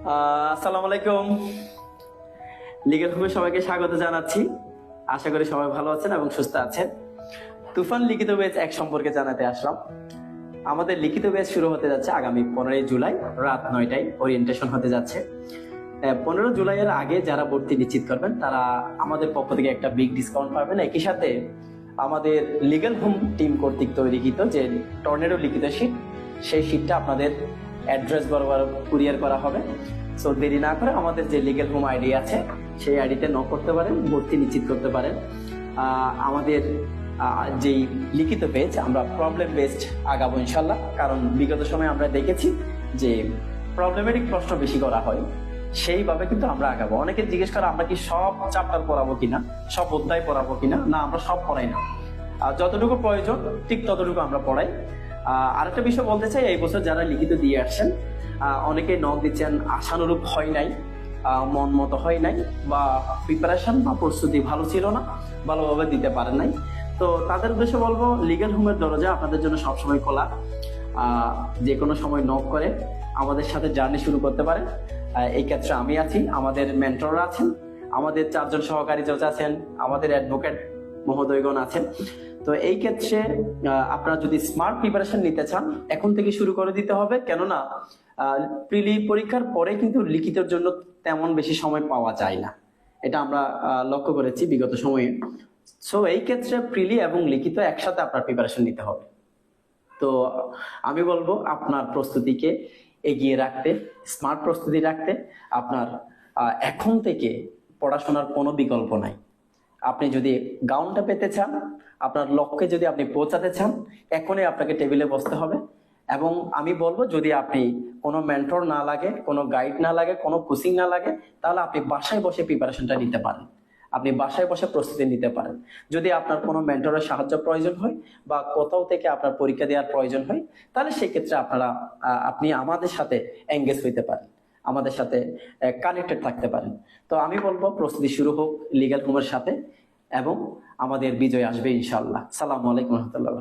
আসসালামু আলাইকুম। লিগ্যাল হোমে সবাইকে স্বাগত জানাচ্ছি। আশা করি সবাই ভালো আছেন এবং সুস্থ আছেন। তুফান লিখিত ব্যাচ 1 সম্পর্কে জানাতে আসলাম। আমাদের লিখিত ব্যাচ শুরু হতে যাচ্ছে আগামী 15 জুলাই রাত 9টায় ওরিয়েন্টেশন হতে যাচ্ছে। 15 জুলাইয়ের আগে যারা ভর্তি নিশ্চিত করবেন তারা আমাদের পক্ষ থেকে একটা বিগ ডিসকাউন্ট পাবেন। একই সাথে আমাদের লিগ্যাল হোম টিম কর্তৃক তৈরিকৃত যে টর্নেডো লিখিত শীট, সেই শীটটা আপনাদের অ্যাড্রেস বরাবর কুরিয়ার করা হবে। সো দেরি না করে আমাদের যে লিগ্যাল হোম আইডি আছে সেই আইডিতে নক করতে পারেন, ভর্তি নিশ্চিত করতে পারেন। আমাদের যেই লিখিত পেজ আমরা প্রবলেম বেসড আগাবো ইনশাল্লাহ, কারণ বিগত সময়ে আমরা দেখেছি যে প্রবলেমেটিক প্রশ্ন বেশি করা হয়, সেইভাবে কিন্তু আমরা আগাবো। অনেকে জিজ্ঞেস করে আমরা কি সব চ্যাপ্টার পড়াবো কিনা, সব অধ্যায় পড়াবো কিনা। না, আমরা সব পড়াই না, যতটুকু প্রয়োজন ঠিক ততটুকু আমরা পড়াই। আরেকটা বিষয় বলতে চাই, এই বছর যারা লিখিত দিয়ে আসছেন অনেকে নক দিচ্ছেন আশানুরূপ হয় নাই, মন মতো হয় নাই, বা প্রিপারেশন বা প্রস্তুতি ভালো ছিল না, ভালোভাবে দিতে পারেন নাই। তো তাদের উদ্দেশ্যে বলবো, লিগ্যাল হোমের দরজা আপনাদের জন্য সবসময় খোলা। যে কোনো সময় নক করে আমাদের সাথে জার্নি শুরু করতে পারেন। এই ক্ষেত্রে আমি আছি, আমাদের মেন্টররা আছেন, আমাদের 4 জন সহকারী জজ আছেন, আমাদের অ্যাডভোকেট মহোদয়গণ আছেন। তো এই ক্ষেত্রে আপনারা যদি স্মার্ট প্রিপারেশন নিতে চান এখন থেকে শুরু করে দিতে হবে, কেননা প্রিলি পরীক্ষার পরে কিন্তু লিখিতের জন্য তেমন বেশি সময় পাওয়া যায় না, এটা আমরা লক্ষ্য করেছি বিগত সময়ে। সো এই ক্ষেত্রে প্রিলি এবং লিখিত একসাথে আপনার প্রিপারেশন নিতে হবে। তো আমি বলবো আপনার প্রস্তুতিকে এগিয়ে রাখতে, স্মার্ট প্রস্তুতি রাখতে। আপনার এখন থেকে পড়াশোনার কোনো বিকল্প নাই। আপনি যদি গাউনটা পেতে চান, আপনার লক্ষ্যে যদি আপনি পৌঁছাতে চান, এখনই আপনাকে টেবিলে বসতে হবে। এবং আমি বলবো, যদি আপনি কোনো মেন্টর না লাগে, কোনো গাইড না লাগে, কোনো কোচিং না লাগে, তাহলে আপনি বাসায় বসে প্রিপারেশনটা নিতে পারেন, আপনি বাসায় বসে প্রস্তুতি নিতে পারেন। যদি আপনার কোনো মেন্টরের সাহায্য প্রয়োজন হয় বা কোথাও থেকে আপনার পরীক্ষা দেওয়ার প্রয়োজন হয়, তাহলে সেক্ষেত্রে আপনি আমাদের সাথে এঙ্গেজ হইতে পারেন, আমাদের সাথে কানেক্টেড থাকতে পারেন। তো আমি বলবো প্রস্তুতি শুরু হোক লিগ্যাল হোমের সাথে, এবং আমাদের বিজয় আসবে ইনশাআল্লাহ। সালামু আলাইকুম রহমতুল্লাহ।